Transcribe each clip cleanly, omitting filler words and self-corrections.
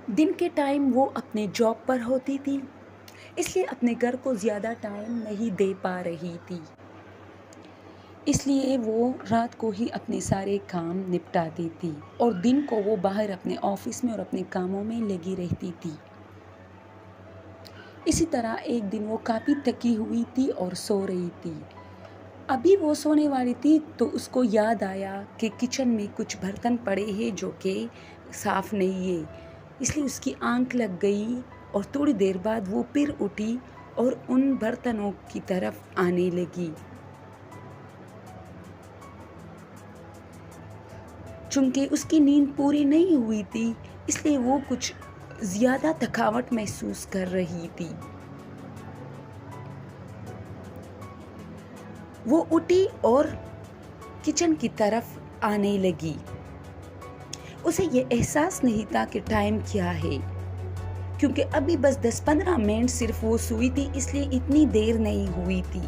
دن کے ٹائم وہ اپنے جاب پر ہوتی تھی، اس لیے اپنے گھر کو زیادہ ٹائم نہیں دے پا رہی تھی، اس لیے وہ رات کو ہی اپنے سارے کام نپٹاتی تھی اور دن کو وہ باہر اپنے آفس میں اور اپنے کاموں میں لگی رہتی تھی۔ اسی طرح ایک دن وہ کافی تھکی ہوئی تھی اور سو رہی تھی۔ ابھی وہ سونے والی تھی تو اس کو یاد آیا کہ کچن میں کچھ برتن پڑے ہیں جو کہ صاف نہیں ہے، اس لیے اس کی آنکھ لگ گئی اور تھوڑی دیر بعد وہ پھر اٹھی اور ان برتنوں کی طرف آنے لگی۔ چونکہ اس کی نیند پوری نہیں ہوئی تھی، اس لیے وہ کچھ زیادہ تھکاوٹ محسوس کر رہی تھی۔ وہ اٹھی اور کچن کی طرف آنے لگی۔ اسے یہ احساس نہیں تھا کہ ٹائم کیا ہے، کیونکہ ابھی بس 10-15 منٹ صرف وہ سوئی تھی، اس لیے اتنی دیر نہیں ہوئی تھی۔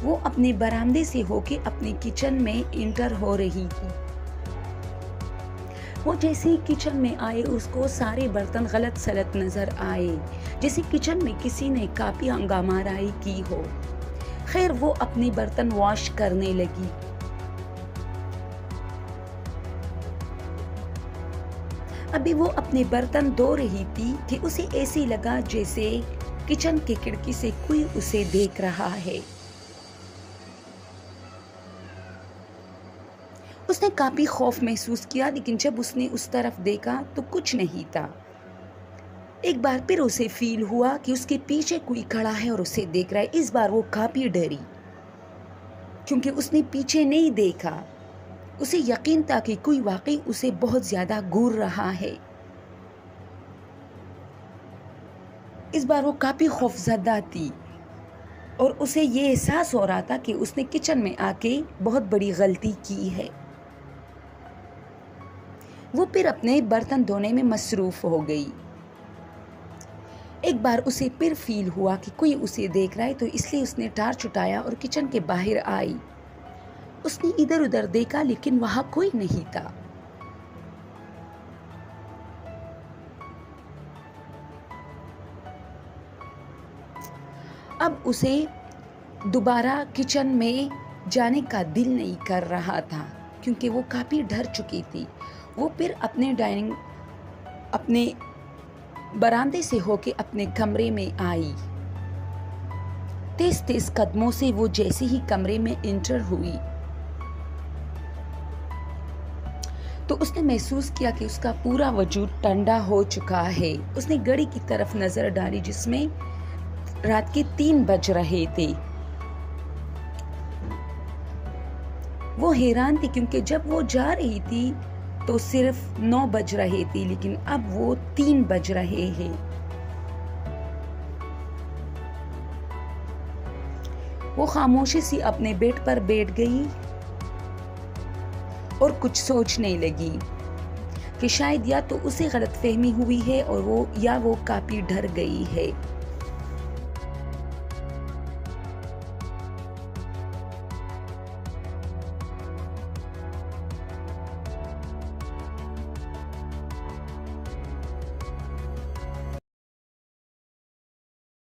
وہ اپنے برآمدے سے ہو کے اپنے کچن میں انٹر ہو رہی تھی۔ وہ جیسے ہی کچن میں آئے اس کو سارے برتن غلط سلط نظر آئے، جیسے کچن میں کسی نے کافی ہنگامہ آرائی کی ہو۔ خیر وہ اپنے برتن واش کرنے لگی۔ ابھی وہ اپنے برتن دھو رہی تھی کہ اسے ایسے لگا جیسے کچن کی کھڑکی سے کوئی اسے دیکھ رہا ہے۔ اس نے کافی خوف محسوس کیا، لیکن جب اس نے اس طرف دیکھا تو کچھ نہیں تھا۔ ایک بار پھر اسے فیل ہوا کہ اس کے پیچھے کوئی کھڑا ہے اور اسے دیکھ رہا ہے۔ اس بار وہ کافی ڈری، کیونکہ اس نے پیچھے نہیں دیکھا۔ اسے یقین تھا کہ کوئی واقعی اسے بہت زیادہ گھور رہا ہے۔ اس بار وہ کافی خوفزدہ تھی اور اسے یہ احساس ہو رہا تھا کہ اس نے کچن میں آ کے بہت بڑی غلطی کی ہے۔ وہ پھر اپنے برتن دھونے میں مصروف ہو گئی۔ ایک بار اسے پھر فیل ہوا کہ کوئی اسے دیکھ رہا ہے، تو اس لیے اس نے ٹارچ اٹھایا اور کچن کے باہر آئی۔ اس نے ادھر ادھر دیکھا لیکن وہاں کوئی نہیں تھا۔ اب اسے دوبارہ کچن میں جانے کا دل نہیں کر رہا تھا، کیونکہ وہ کافی ڈر چکی تھی۔ وہ پھر اپنے برآمدے سے ہو کے اپنے کمرے میں آئی۔ تیز تیز قدموں سے وہ جیسے ہی کمرے میں انٹر ہوئی تو اس نے محسوس کیا کہ اس کا پورا وجود ٹھنڈا ہو چکا ہے۔ اس نے گھڑی کی طرف نظر ڈالی جس میں رات کے 3 بج رہے تھے۔ وہ حیران تھی کیونکہ جب وہ جا رہی تھی تو صرف 9 بج رہے تھے، لیکن اب وہ 3 بج رہے ہیں۔ وہ خاموشی سے اپنے بیڈ پر بیٹھ گئی اور کچھ سوچنے لگی کہ شاید یا تو اسے غلط فہمی ہوئی ہے اور وہ کافی ڈر گئی ہے۔